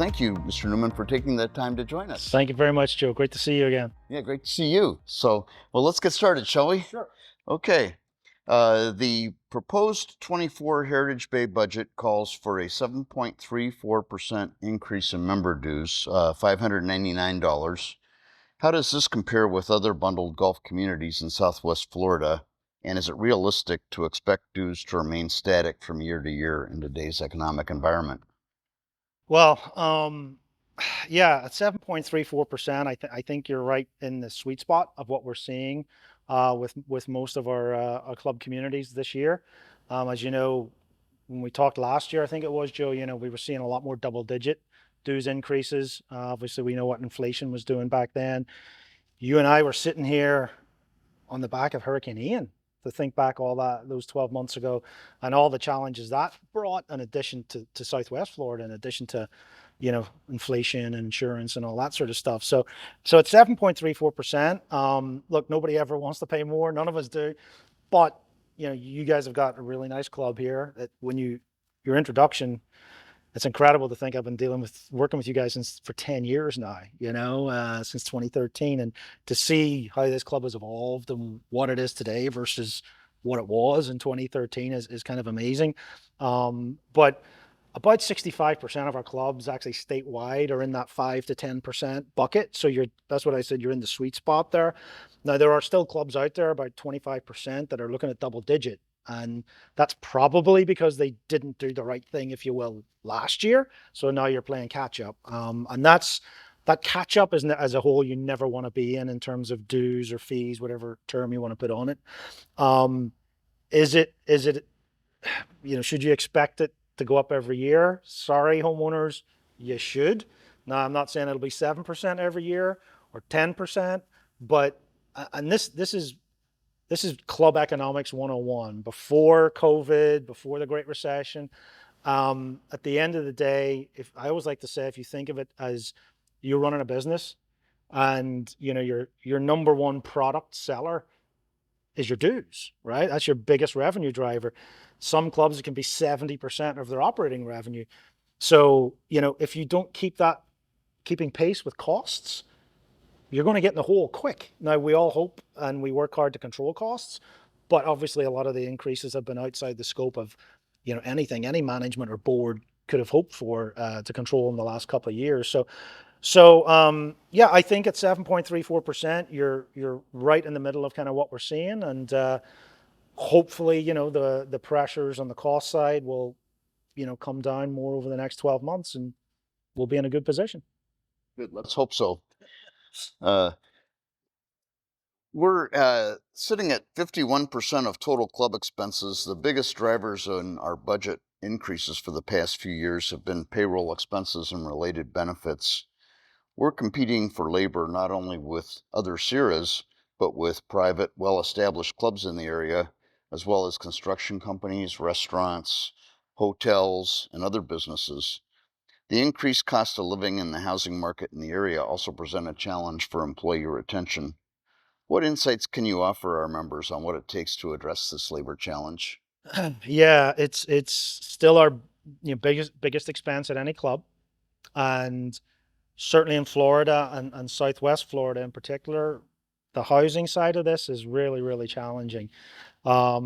thank you, Mr. Newman, for taking the time to join us. Thank you very much, Joe. Great to see you again. Yeah, great to see you. So, well, let's get started, shall we? Sure. Okay. The proposed 24 Heritage Bay budget calls for a 7.34% increase in member dues, $599. How does this compare with other bundled golf communities in Southwest Florida? And is it realistic to expect dues to remain static from year to year in today's economic environment? Well, yeah, at 7.34%, I think you're right in the sweet spot of what we're seeing with most of our club communities this year. As you know, when we talked last year, I think it was, Joe, we were seeing a lot more double-digit dues increases. Obviously, we know what inflation was doing back then. You and I were sitting here on the back of Hurricane Ian, to think back those 12 months ago, and all the challenges that brought, in addition to Southwest Florida, in addition to inflation and insurance and all that sort of stuff. So it's 7.34%. Look, nobody ever wants to pay more, none of us do, but you guys have got a really nice club here that your introduction, it's incredible to think I've been working with you guys for 10 years now, since 2013. And to see how this club has evolved and what it is today versus what it was in 2013 is kind of amazing. But about 65% of our clubs actually statewide are in that 5 to 10% bucket. So that's what I said, you're in the sweet spot there. Now, there are still clubs out there, about 25%, that are looking at double digit. And that's probably because they didn't do the right thing, if you will, last year. So now you're playing catch up. And that catch up is, as a whole, you never want to be in terms of dues or fees, whatever term you want to put on it. Is it, should you expect it to go up every year? Sorry, homeowners, you should. Now, I'm not saying it'll be 7% every year or 10%, but, and this is club economics 101. Before COVID, before the Great Recession, at the end of the day, I always like to say, if you think of it as you're running a business and your number one product seller is your dues, right? That's your biggest revenue driver. Some clubs, it can be 70% of their operating revenue. So, if you don't keeping pace with costs, you're going to get in the hole quick. Now, we all hope and we work hard to control costs, but obviously a lot of the increases have been outside the scope of, anything any management or board could have hoped for to control in the last couple of years. So yeah, I think at 7.34%, you're right in the middle of kind of what we're seeing, and hopefully, the pressures on the cost side will, come down more over the next 12 months, and we'll be in a good position. Good, let's hope so. We're sitting at 51% of total club expenses. The biggest drivers in our budget increases for the past few years have been payroll expenses and related benefits. We're competing for labor not only with other CIRAs, but with private, well-established clubs in the area, as well as construction companies, restaurants, hotels, and other businesses. The increased cost of living in the housing market in the area also present a challenge for employee retention. What insights can you offer our members on what it takes to address this labor challenge? Yeah, it's still our biggest expense at any club, and certainly in Florida and Southwest Florida in particular, the housing side of this is really, really challenging. I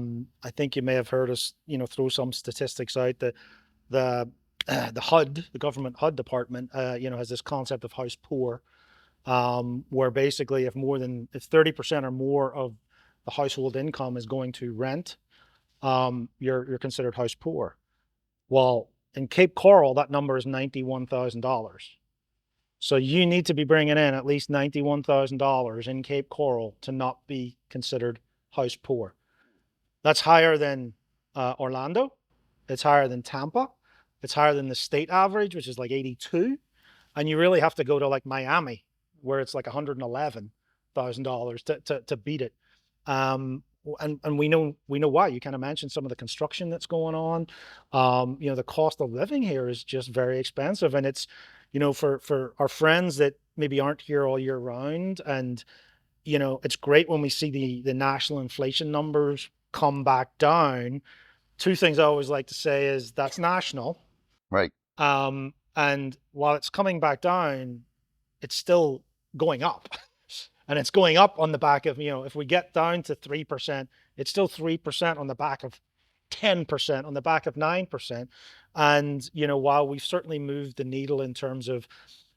think you may have heard us, throw some statistics out. The HUD, the government HUD department, has this concept of house poor, where basically if 30% or more of the household income is going to rent, you're considered house poor. Well, in Cape Coral, that number is $91,000. So you need to be bringing in at least $91,000 in Cape Coral to not be considered house poor. That's higher than Orlando. It's higher than Tampa. It's higher than the state average, which is like 82. And you really have to go to like Miami, where it's like $111,000 to beat it. And we know why. You kind of mentioned some of the construction that's going on. The cost of living here is just very expensive, and it's, for our friends that maybe aren't here all year round, and it's great when we see the national inflation numbers come back down. Two things I always like to say is that's national, right? And while it's coming back down, it's still going up. And it's going up on the back of, if we get down to 3%, it's still 3% on the back of 10%, on the back of 9%. And, while we've certainly moved the needle in terms of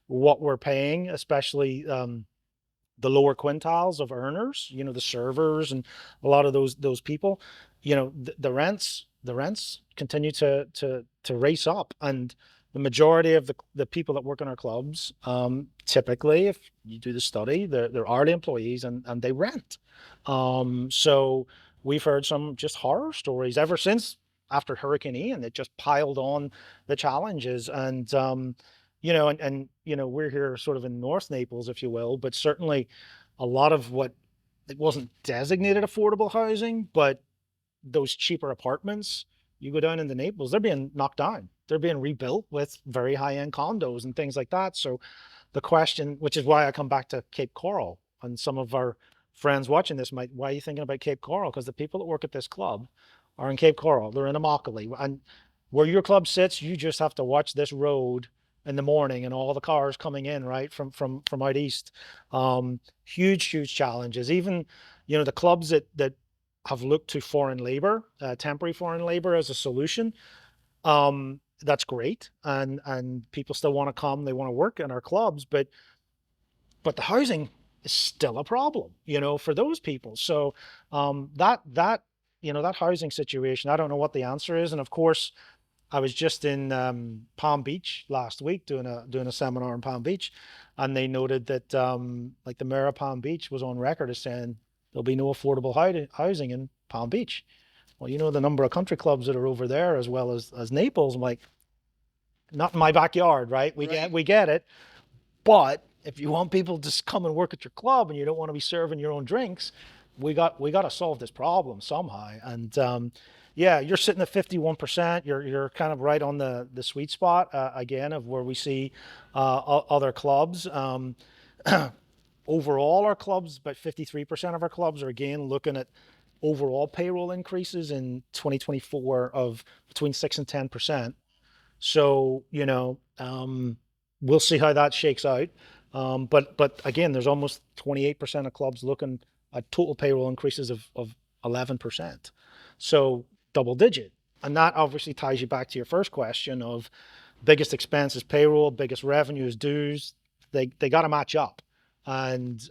what we're paying, especially the lower quintiles of earners, the servers and a lot of those people, the rents continue to race up. And the majority of the people that work in our clubs, typically, if you do the study, they're hourly employees and they rent. So we've heard some just horror stories ever since after Hurricane Ian. It just piled on the challenges. And we're here sort of in North Naples, if you will, but certainly a lot of what it wasn't designated affordable housing, but those cheaper apartments, you go down into Naples, they're being knocked down. They're being rebuilt with very high-end condos and things like that. So the question, which is why I come back to Cape Coral, and some of our friends watching this might, why are you thinking about Cape Coral? Because the people that work at this club are in Cape Coral. They're in Immokalee. And where your club sits, you just have to watch this road in the morning and all the cars coming in, right, from out east. Huge challenges. Even, the clubs that have looked to foreign labor, temporary foreign labor as a solution. That's great, and people still want to come, they want to work in our clubs, but the housing is still a problem, for those people. So that housing situation, I don't know what the answer is. And of course, I was just in Palm Beach last week doing a seminar in Palm Beach, and they noted that like the mayor of Palm Beach was on record as saying there'll be no affordable housing in Palm Beach. Well, the number of country clubs that are over there, as well as Naples. I'm like, not in my backyard, right? We get it. But if you want people to come and work at your club and you don't want to be serving your own drinks, we got to solve this problem somehow. And yeah, you're sitting at 51%. You're kind of right on the sweet spot again of where we see other clubs. Overall, our clubs, about 53% of our clubs are again looking at overall payroll increases in 2024 of between 6 and 10%. So, we'll see how that shakes out. But again, there's almost 28% of clubs looking at total payroll increases of 11%. So double digit. And that obviously ties you back to your first question of biggest expense is payroll, biggest revenue is dues. They got to match up. And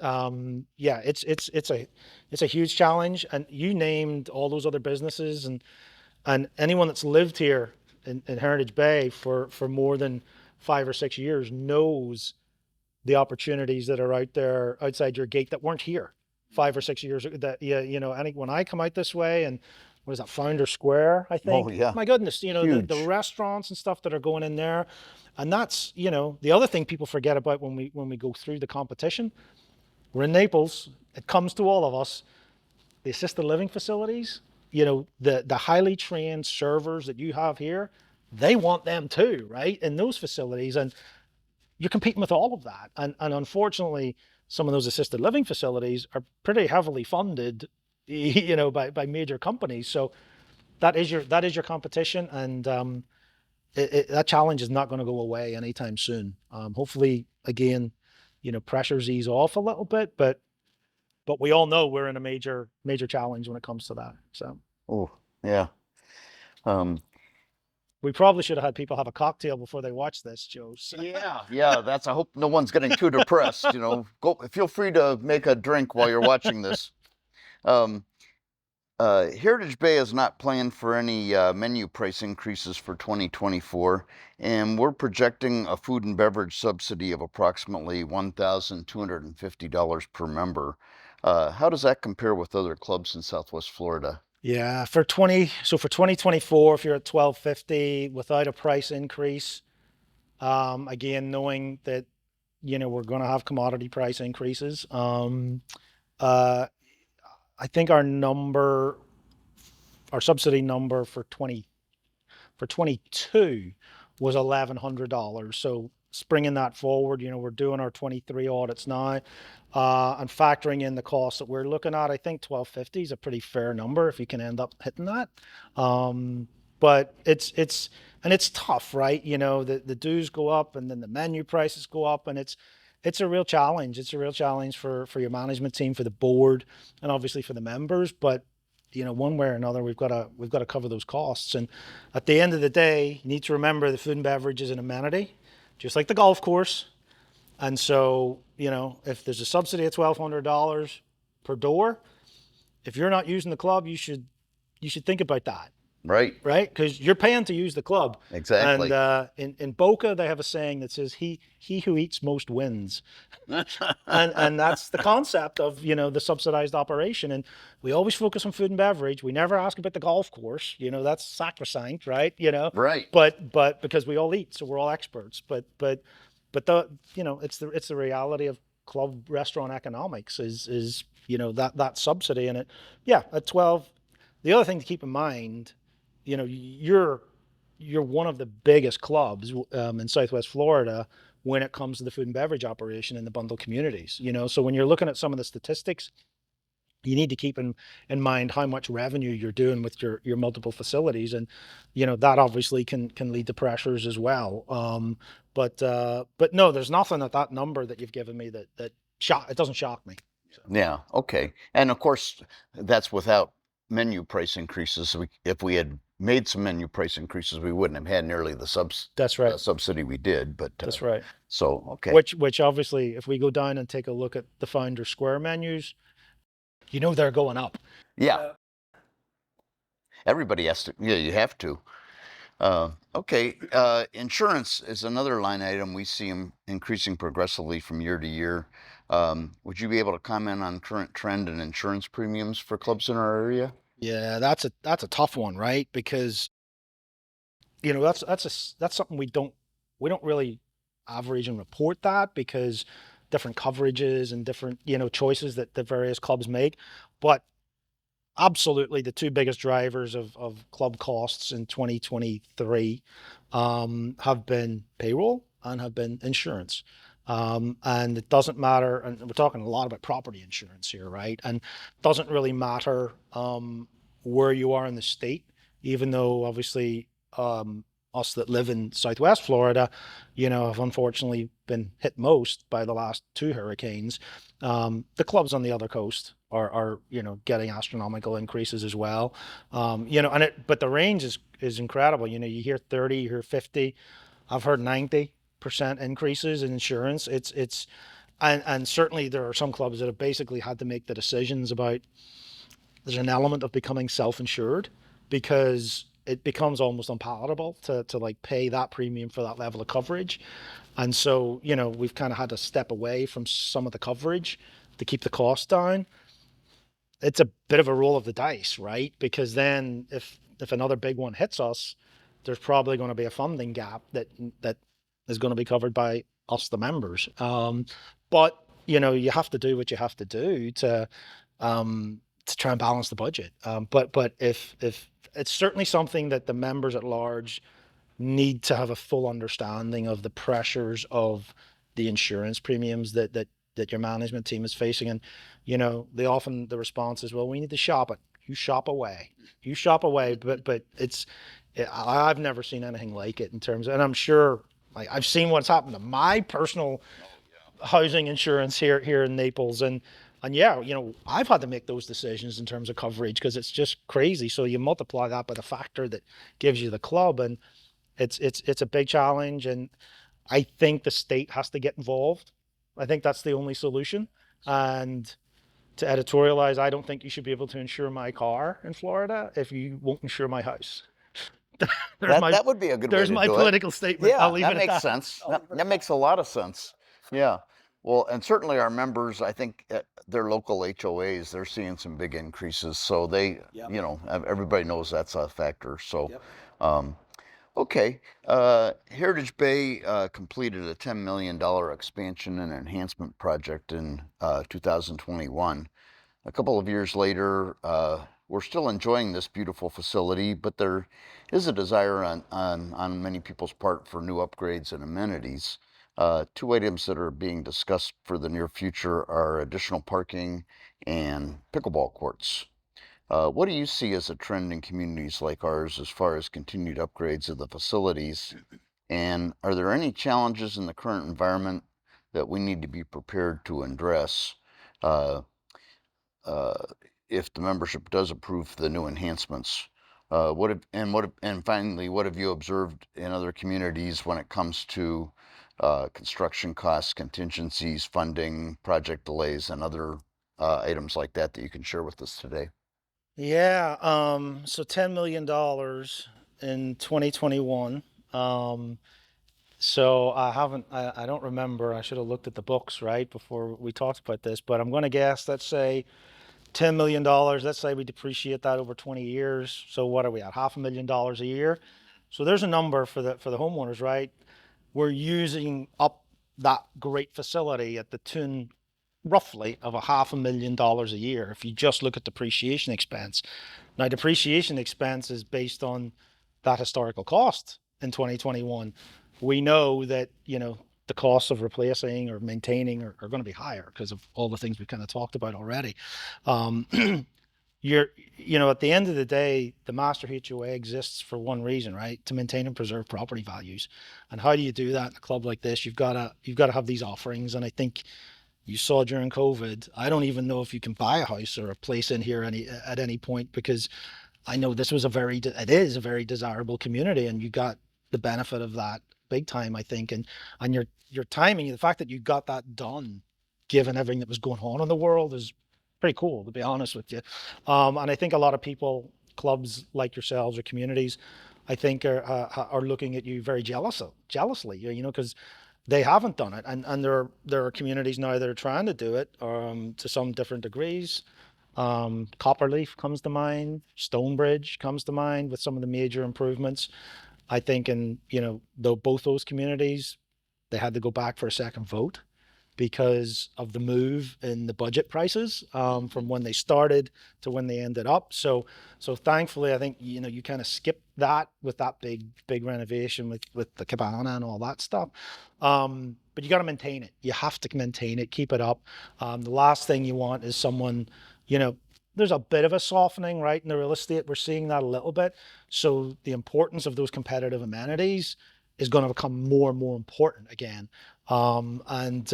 yeah, it's a huge challenge. And you named all those other businesses, and anyone that's lived here in Heritage Bay for more than 5 or 6 years knows the opportunities that are out there outside your gate that weren't here 5 or 6 years ago. That when I come out this way, and what is that, Founder Square, I Oh think. yeah, My goodness, the huge. restaurants and stuff that are going in there. And that's, the other thing people forget about when we go through the competition. We're in Naples. It comes to all of us. The assisted living facilities, the highly trained servers that you have here, they want them too, right? In those facilities. And you're competing with all of that. And unfortunately, some of those assisted living facilities are pretty heavily funded, by major companies. So that is your competition. And that challenge is not going to go away anytime soon. Hopefully, again, pressures ease off a little bit, but we all know we're in a major challenge when it comes to that. So Oh yeah. Um, we probably should have had people have a cocktail before they watch this, Joe. So, yeah. That's. I hope no one's getting too depressed. Go. Feel free to make a drink while you're watching this. Um, Heritage Bay is not planned for any menu price increases for 2024, and we're projecting a food and beverage subsidy of approximately $1,250 per member. How does that compare with other clubs in Southwest Florida? yeah, for 2024, if you're at 1250 without a price increase, again, knowing that, we're going to have commodity price increases, uh, I think our subsidy number for 22 was $1,100. So springing that forward, we're doing our 23 audits now, and factoring in the costs that we're looking at. I think 1250 is a pretty fair number if you can end up hitting that. But and it's tough, right? The dues go up, and then the menu prices go up, and it's a real challenge. It's a real challenge for your management team, for the board, and obviously for the members. But one way or another, we've got to cover those costs. And at the end of the day, you need to remember the food and beverage is an amenity, just like the golf course. And so, if there's a subsidy of $1,200 per door, if you're not using the club, you should think about that, Right. right? Because you're paying to use the club. And Exactly. in Boca, they have a saying that says, "He who eats most wins," and that's the concept of the subsidized operation. And we always focus on food and beverage. We never ask about the golf course. That's sacrosanct, right? Right. But because we all eat, so we're all experts. But it's the reality of club restaurant economics is that subsidy. And at 12. The other thing to keep in mind, you're one of the biggest clubs in Southwest Florida when it comes to the food and beverage operation in the bundle communities. So when you're looking at some of the statistics, you need to keep in mind how much revenue you're doing with your multiple facilities, and that obviously can lead to pressures as well. But no, there's nothing at that number that you've given me that it doesn't shock me. So. Yeah. Okay. And of course, that's without menu price increases. If we had made some menu price increases, we wouldn't have had nearly the That's right. subsidy we did. But That's right. so okay. Which obviously, if we go down and take a look at the Founder Square menus, they're going up. Yeah. Everybody has to. Yeah, you have to. Okay. Insurance is another line item we see increasing progressively from year to year. Would you be able to comment on current trend in insurance premiums for clubs in our area? Yeah, that's a tough one, right? Because that's something we don't really average and report that, because different coverages and different choices that the various clubs make. But absolutely, the two biggest drivers of club costs in 2023 have been payroll and have been insurance. And it doesn't matter, and we're talking a lot about property insurance here, right? And it doesn't really matter where you are in the state, even though obviously us that live in Southwest Florida, have unfortunately been hit most by the last two hurricanes. The clubs on the other coast are getting astronomical increases as well. But the range is incredible. You hear 30, you hear 50. I've heard 90% increases in insurance. And certainly there are some clubs that have basically had to make the decisions about, there's an element of becoming self-insured, because it becomes almost unpalatable to like pay that premium for that level of coverage. And so, we've kind of had to step away from some of the coverage to keep the cost down. It's a bit of a roll of the dice, right? Because then if another big one hits us, there's probably going to be a funding gap that is going to be covered by us, the members. But you have to do what you have to do to try and balance the budget. But if it's certainly something that the members at large need to have a full understanding of, the pressures of the insurance premiums that your management team is facing. And the response is, well, we need to shop it. You shop away. But I've never seen anything like it in terms of, and I'm sure, like, I've seen what's happened to my personal housing insurance here in Naples. And yeah, I've had to make those decisions in terms of coverage, because it's just crazy. So you multiply that by the factor that gives you the club, and it's a big challenge. And I think the state has to get involved. I think that's the only solution. And to editorialize, I don't think you should be able to insure my car in Florida if you won't insure my house. That would be a good way There's to my do it. political statement. Yeah, I'll leave that it at makes that. sense. That makes a lot of sense. Yeah. Well, and certainly our members, I think at their local HOAs, they're seeing some big increases. So Yep. Everybody knows that's a factor. So, Yep. um, okay. Heritage Bay completed a $10 million expansion and enhancement project in 2021. A couple of years later, we're still enjoying this beautiful facility, but there is a desire on many people's part for new upgrades and amenities. Two items that are being discussed for the near future are additional parking and pickleball courts. What do you see as a trend in communities like ours as far as continued upgrades of the facilities? And are there any challenges in the current environment that we need to be prepared to address uh, uh, if the membership does approve the new enhancements? And finally, what have you observed in other communities when it comes to construction costs, contingencies, funding, project delays, and other items like that that you can share with us today? Yeah, so $10 million in 2021. Um, so I don't remember. I should have looked at the books, right, before we talked about this, but I'm going to guess, let's say $10 million. Let's say we depreciate that over 20 years. So what are we at? $500,000 a year. So there's a number for the homeowners, right? We're using up that great facility at the tune roughly of $500,000 a year if you just look at depreciation expense. Now, depreciation expense is based on that historical cost in 2021. We know that, the costs of replacing or maintaining are going to be higher because of all the things we kind of talked about already. Um, you're, at the end of the day, the master HOA exists for one reason, right? To maintain and preserve property values. And how do you do that in a club like this? You've got to have these offerings. And I think you saw during COVID, I don't even know if you can buy a house or a place in here at any point, because I know this was it is a very desirable community, and you got the benefit of that big time, I think. And your timing, the fact that you got that done, given everything that was going on in the world, is pretty cool, to be honest with you. And I think a lot of people, clubs like yourselves or communities, I think are looking at you very jealously, because they haven't done it, and there are communities now that are trying to do it, to some different degrees. Copperleaf comes to mind, Stonebridge comes to mind with some of the major improvements. I think in, though both those communities, they had to go back for a second vote because of the move in the budget prices, Mhm. from when they started to when they ended up. So thankfully, I think, you kind of skipped that with that big renovation with the cabana and all that stuff. But you got to maintain it. You have to maintain it, keep it up. The last thing you want is someone, you know, there's a bit of a softening, right, in the real estate. We're seeing that a little bit. So the importance of those competitive amenities is going to become more and more important again. And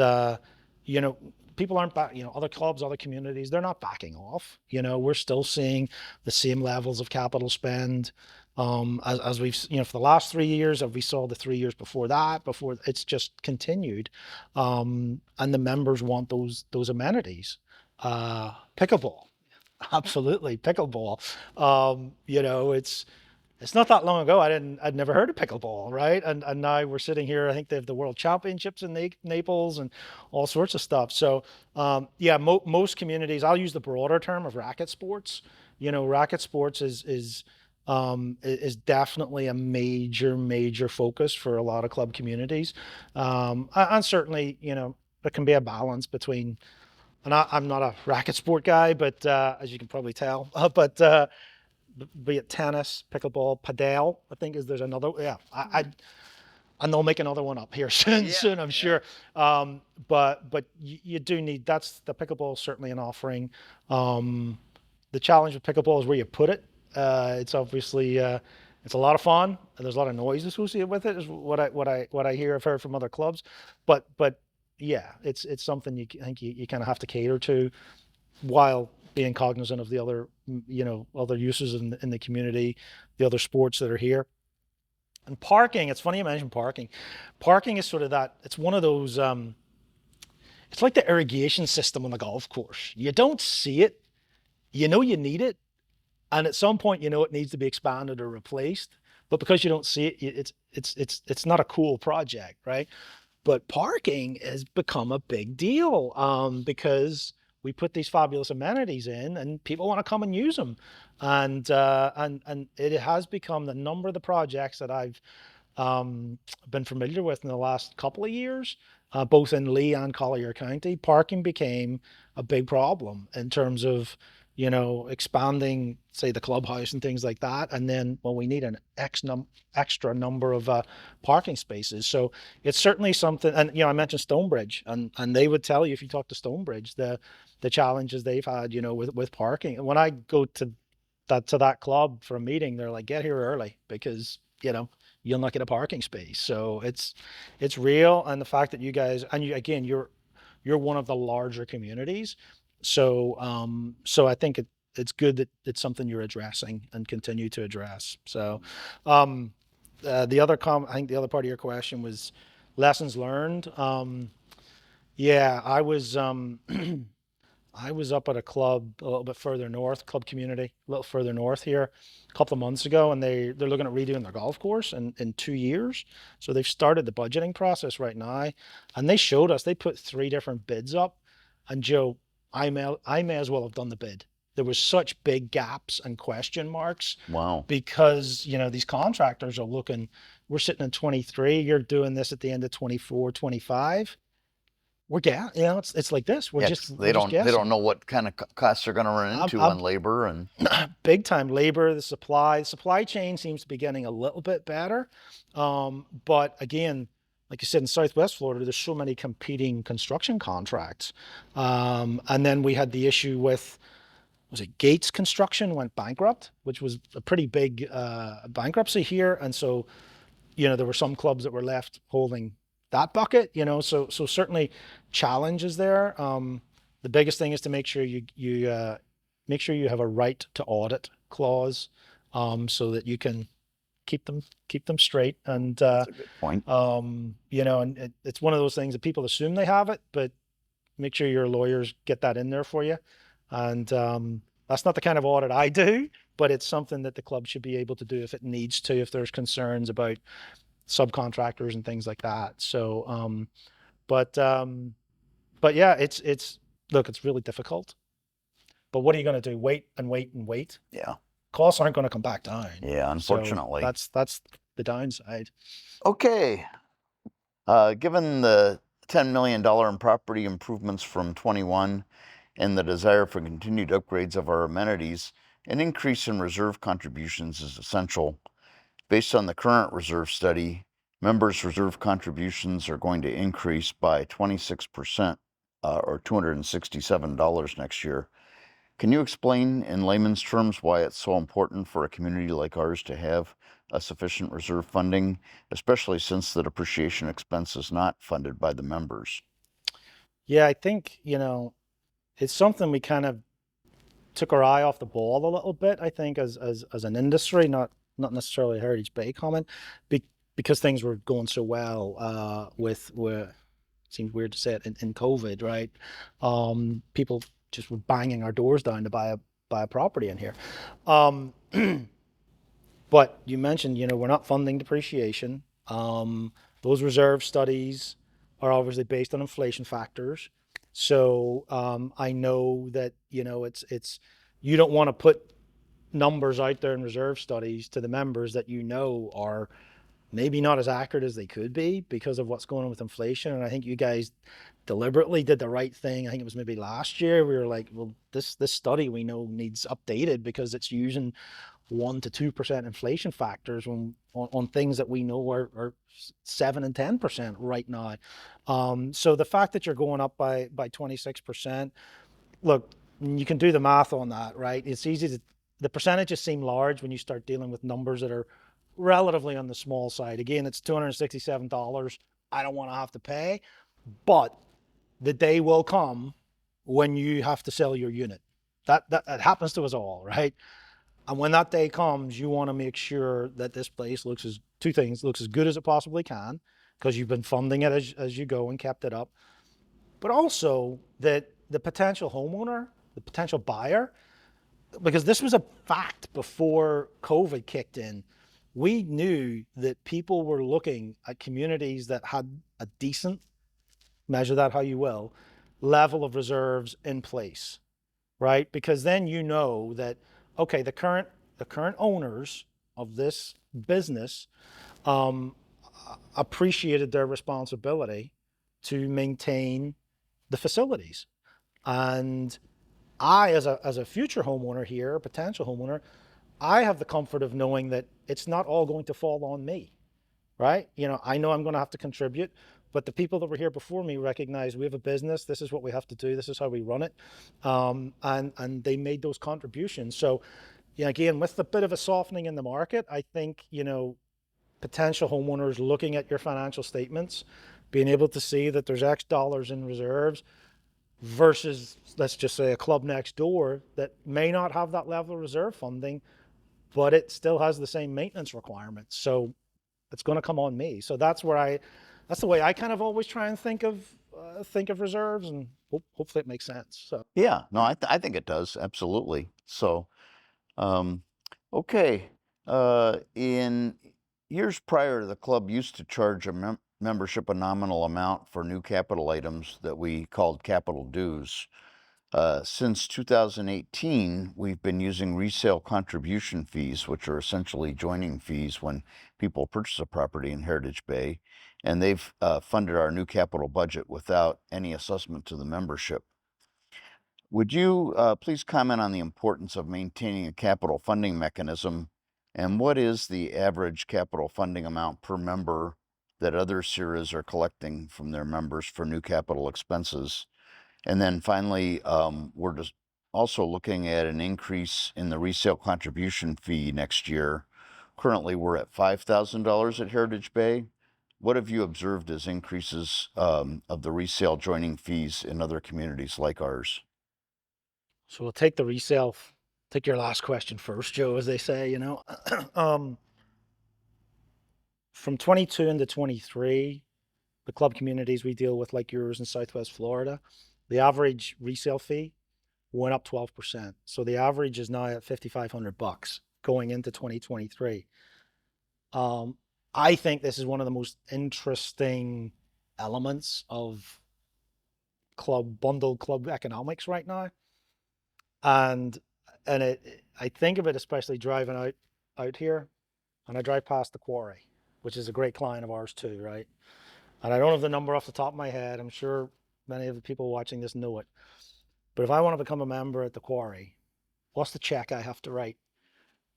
you know, people aren't back. Other clubs, other communities, they're not backing off. We're still seeing the same levels of capital spend, as we've, for the last 3 years, as we saw the 3 years before that. Before it's just continued, and the members want those amenities. Pickleball, absolutely pickleball. It's not that long ago I'd never heard of pickleball, right? And now we're sitting here. I think they have the World Championships in Naples and all sorts of stuff. So yeah, most communities. I'll use the broader term of racket sports. Racket sports is definitely a major focus for a lot of club communities, and certainly, there can be a balance between. And I'm not a racket sport guy, but as you can probably tell, but be it tennis, pickleball, padel. I think there's another. Yeah, and they'll make another one up here soon. Yeah, Soon, I'm yeah. sure. But you do need, that's the pickleball is certainly an offering. The challenge with pickleball is where you put it. It's obviously it's a lot of fun, and there's a lot of noise associated with it. Is what I hear. I've heard from other clubs, but yeah, it's something I think you kind of have to cater to, while being cognizant of the other, other uses in the community, the other sports that are here. And parking, it's funny you mentioned parking. Parking is sort of that, it's one of those, it's like the irrigation system on the golf course. You don't see it, you need it. And at some point, it needs to be expanded or replaced. But because you don't see it, it's not a cool project, right? But parking has become a big deal, because we put these fabulous amenities in, and people want to come and use them. And it has become, the number of the projects that I've been familiar with in the last couple of years, both in Lee and Collier County. Parking became a big problem in terms of, expanding, say, the clubhouse and things like that. And then, well, we need an extra number of parking spaces. So it's certainly something. And I mentioned Stonebridge, and they would tell you, if you talk to Stonebridge, the challenges they've had, with parking. And when I go to that club for a meeting, they're like, get here early because you'll not get a parking space. So it's real, and the fact that you guys, and you, again, you're one of the larger communities, so I think it's good that it's something you're addressing and continue to address. So um, I think the other part of your question was lessons learned. Yeah, I was up at a club a little bit further north, club community, a little further north here, a couple of months ago, and they're looking at redoing their golf course in 2 years. So they've started the budgeting process right now, and they showed us they put three different bids up, and Joe, I may as well have done the bid. There was such big gaps and question marks Wow. because these contractors are looking. We're sitting in 23. You're doing this at the end of 24, 25. It's like this. We're Yeah, just 'cause we're just they don't guessing. know what kind of costs they're going to run I'm, into I'm on labor and big time labor, the supply chain seems to be getting a little bit better. But again, like you said, in Southwest Florida, there's so many competing construction contracts. And then we had the issue with, was it Gates Construction went bankrupt, which was a pretty big bankruptcy here. And so, there were some clubs that were left holding that bucket, so certainly challenges there. The biggest thing is to make sure you make sure you have a right to audit clause, so that you can keep them straight. And that's a good point. and it's one of those things that people assume they have it, but make sure your lawyers get that in there for you. And that's not the kind of audit I do, but it's something that the club should be able to do if it needs to, if there's concerns about subcontractors and things like that. So, but yeah, it's look, it's really difficult. But what are you going to do? Wait and wait and wait. Yeah. Costs aren't going to come back down. Yeah, So unfortunately. that's the downside. Okay. Given the $10 million in property improvements from 21 and the desire for continued upgrades of our amenities, an increase in reserve contributions is essential. Based on the current reserve study, members' reserve contributions are going to increase by 26%, or $267 next year. Can you explain in layman's terms why it's so important for a community like ours to have a sufficient reserve funding, especially since the depreciation expense is not funded by the members? Yeah, I think, it's something we kind of took our eye off the ball a little bit, I think, as an industry, not necessarily a Heritage Bay comment, be, because things were going so well, with seems weird to say it, in COVID, right? People just were banging our doors down to buy a property in here. Um, but you mentioned, we're not funding depreciation. Those reserve studies are obviously based on inflation factors. So I know that it's you don't want to put numbers out there in reserve studies to the members that are maybe not as accurate as they could be because of what's going on with inflation. And I think you guys deliberately did the right thing. I think it was maybe last year we were like, well, this study we know needs updated because it's using 1 to 2% inflation factors on things that we know are 7 and 10% right now. So the fact that you're going up by 26%, look, you can do the math on that, right? It's easy to, the percentages seem large when you start dealing with numbers that are relatively on the small side. Again, it's $267 I don't want to have to pay, but the day will come when you have to sell your unit. That happens to us all, right? And when that day comes, you want to make sure that this place looks as good as it possibly can, because you've been funding it as you go and kept it up, but also that the potential homeowner, the potential buyer, because this was a fact before COVID kicked in. We knew that people were looking at communities that had a decent, measure that how you will, level of reserves in place, right? Because then that, okay, the current owners of this business um, appreciated their responsibility to maintain the facilities. And I, as a future homeowner here, a potential homeowner, I have the comfort of knowing that it's not all going to fall on me, right? I know I'm going to have to contribute, but the people that were here before me recognize we have a business. This is what we have to do. This is how we run it, and they made those contributions. So Yeah, again, with the bit of a softening in the market, I think, potential homeowners looking at your financial statements, being able to see that there's X dollars in reserves versus, let's just say, a club next door that may not have that level of reserve funding, but it still has the same maintenance requirements. So it's going to come on me. So that's the way I kind of always try and think of reserves, and hopefully it makes sense. So Yeah, no, I think it does, absolutely. So, um, okay, in years prior, the club used to charge a membership a nominal amount for new capital items that we called capital dues. Since 2018, we've been using resale contribution fees, which are essentially joining fees when people purchase a property in Heritage Bay, and they've funded our new capital budget without any assessment to the membership. Would you please comment on the importance of maintaining a capital funding mechanism, and what is the average capital funding amount per member that other CIRAs are collecting from their members for new capital expenses? And then finally, we're just also looking at an increase in the resale contribution fee next year. Currently, we're at $5,000 at Heritage Bay. What have you observed as increases of the resale joining fees in other communities like ours? we'll take the resale. Take your last question first, Joe, as they say. um, from 22 into 23, the club communities we deal with, like yours in Southwest Florida, the average resale fee went up 12%. So the average is now at $5,500 going into 2023. Um, I think this is one of the most interesting elements of bundled club economics right now. And I think of it especially driving out here, and I drive past the Quarry, which is a great client of ours too, right? And I don't have the number off the top of my head. I'm sure many of the people watching this know it. But if I want to become a member at the Quarry, what's the check I have to write?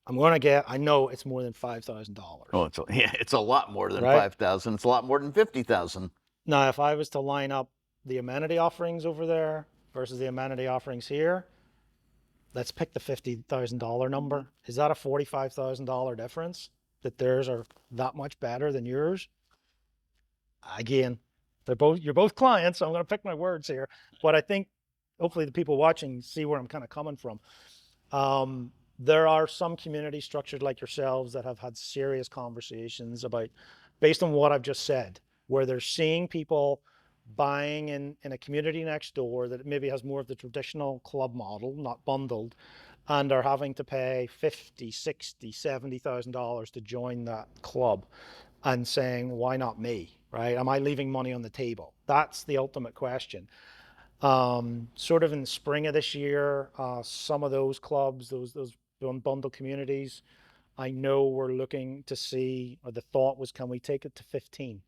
I know it's more than $5,000, Oh, yeah, it's a lot more than right? 5,000. It's a lot more than 50,000. Now, if I was to line up the amenity offerings over there versus the amenity offerings here, let's pick the $50,000 number. Is that a $45,000 difference? That theirs are that much better than yours? Again, you're both clients, so I'm going to pick my words here. But I think hopefully the people watching see where I'm kind of coming from. There are some communities structured like yourselves that have had serious conversations about, based on what I've just said, where they're seeing people buying in a community next door that maybe has more of the traditional club model, not bundled, and are having to pay 50, 60, $70,000 to join that club, and saying, why not me, right? Am I leaving money on the table? That's the ultimate question. Sort of in the spring of this year, some of those clubs, those bundle communities, I know we're looking to see, or the thought was, can we take it to 15?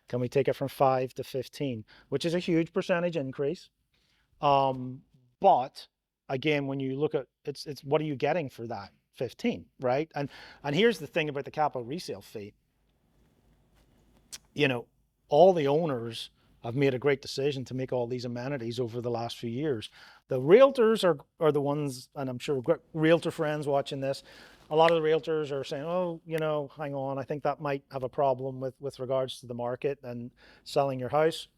Can we take it from 5 to 15, which is a huge percentage increase. But again, when you look at it's what are you getting for that 15, right? And here's the thing about the capital resale fee. You know, all the owners have made a great decision to make all these amenities over the last few years. The realtors are the ones, and I'm sure realtor friends watching this, a lot of the realtors are saying, oh, hang on, I think that might have a problem with regards to the market and selling your house.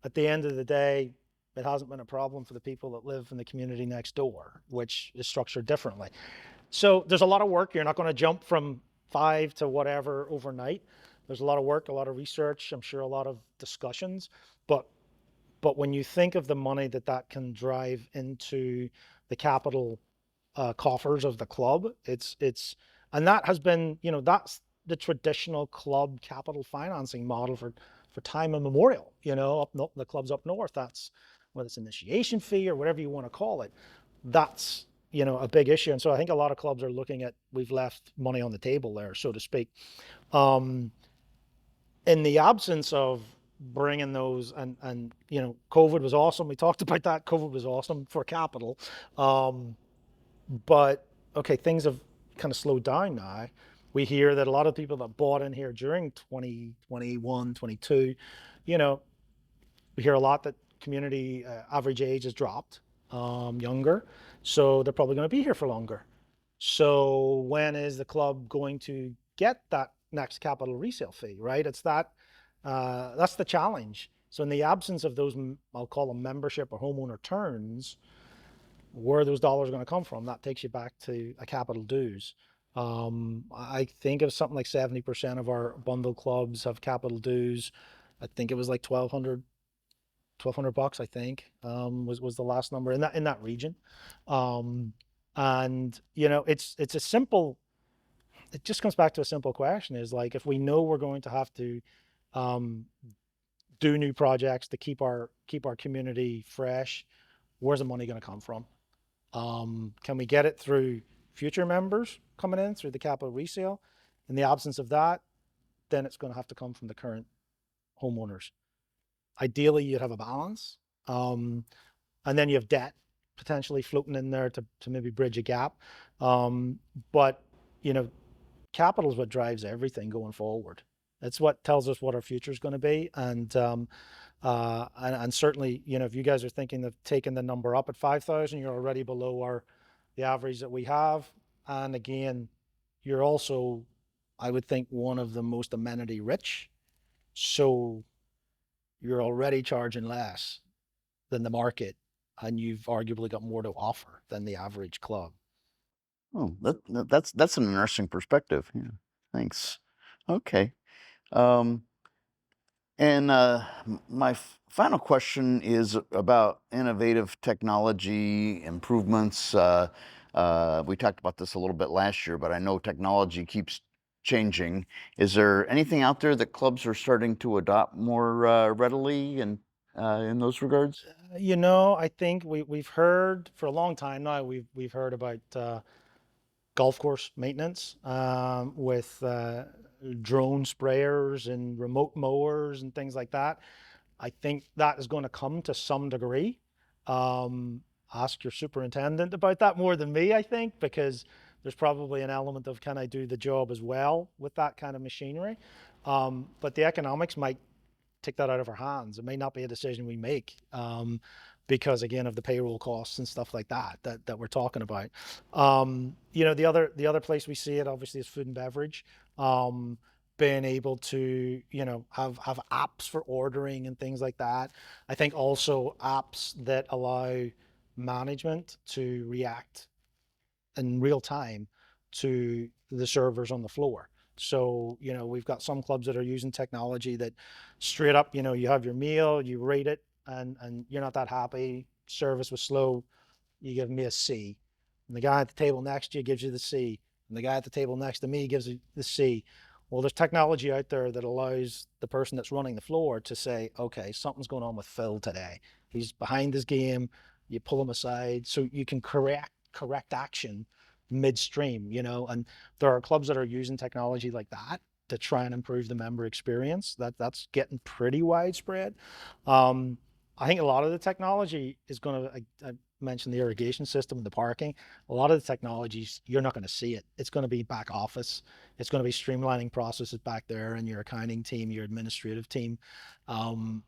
At the end of the day, it hasn't been a problem for the people that live in the community next door, which is structured differently. So there's a lot of work. You're not going to jump from 5 to whatever overnight. There's a lot of work, a lot of research, I'm sure a lot of discussions. But when you think of the money that can drive into the capital coffers of the club, and that has been, that's the traditional club capital financing model for time immemorial. The clubs up north, that's whether it's initiation fee or whatever you want to call it, that's a big issue. And so I think a lot of clubs are looking at, we've left money on the table there, so to speak. In the absence of bringing those, and COVID was awesome. We talked about that. COVID was awesome for capital. But okay, things have kind of slowed down now. We hear that a lot of people that bought in here during 2021, 22, we hear a lot that community average age has dropped, younger, so they're probably going to be here for longer. So when is the club going to get that next capital resale fee, right? It's that's the challenge. So in the absence of those, I'll call them membership or homeowner turns, where are those dollars going to come from? That takes you back to a capital dues. I think it was something like 70% of our bundle clubs have capital dues. I think it was like 1,200 bucks, I think, was the last number in that region. Um, and it's a simple, it just comes back to a simple question is like, if we know we're going to have to, um, do new projects to keep our community fresh, where's the money going to come from? Can we get it through future members coming in through the capital resale? In the absence of that, then it's going to have to come from the current homeowners. Ideally, you'd have a balance. Um, and then you have debt potentially floating in there to maybe bridge a gap. But, you know, capital is what drives everything going forward. It's what tells us what our future is going to be. And certainly, if you guys are thinking of taking the number up at 5,000, you're already below the average that we have. And again, you're also, I would think, one of the most amenity rich. So you're already charging less than the market, and you've arguably got more to offer than the average club. Oh, that's an interesting perspective. Yeah, thanks. Okay. Um, and my final question is about innovative technology improvements. We talked about this a little bit last year, but I know technology keeps changing. Is there anything out there that clubs are starting to adopt more readily and in those regards? I think we've heard for a long time now. We've heard about golf course maintenance with drone sprayers and remote mowers and things like that. I think that is going to come to some degree. Ask your superintendent about that more than me, I think, because there's probably an element of can I do the job as well with that kind of machinery. But the economics might take that out of our hands. It may not be a decision we make because again of the payroll costs and stuff like that we're talking about. The other place we see it obviously is food and beverage. Being able to have apps for ordering and things like that. I think also apps that allow management to react in real time to the servers on the floor. So, we've got some clubs that are using technology that straight up, you have your meal, you rate it, and you're not that happy. Service was slow, you give me a C. And the guy at the table next to you gives you the C. And the guy at the table next to me gives you the C. Well, there's technology out there that allows the person that's running the floor to say, okay, something's going on with Phil today. He's behind his game. You pull him aside so you can correct action midstream, and there are clubs that are using technology like that to try and improve the member experience. That's getting pretty widespread. Um, I think a lot of the technology is going to, I mentioned the irrigation system and the parking. A lot of the technologies, you're not going to see it. It's going to be back office. It's going to be streamlining processes back there and your accounting team, your administrative team, and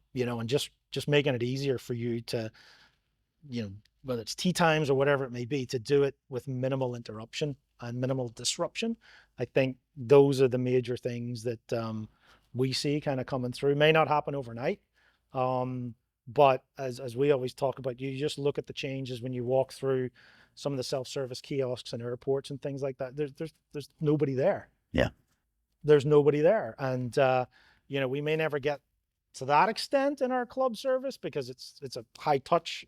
just making it easier for you to, whether it's tea times or whatever it may be, to do it with minimal interruption and minimal disruption. I think those are the major things that we see kind of coming through. May not happen overnight, but as we always talk about, you just look at the changes when you walk through some of the self-service kiosks and airports and things like that. There's nobody there. Yeah. There's nobody there, and we may never get to that extent in our club service because it's a high touch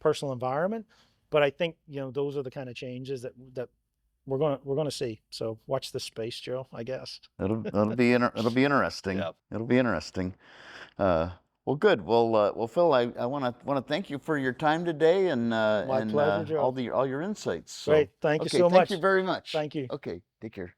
personal environment. But I think those are the kind of changes that we're gonna see. So watch this space, Joe. I guess. It'll be interesting. Yep. It'll be interesting. Uh, well, good. Well, Phil, I want to thank you for your time today My pleasure, Joe. all your insights. So, Great. Thank you okay, so thank you much. very much. Thank you. Okay, take care.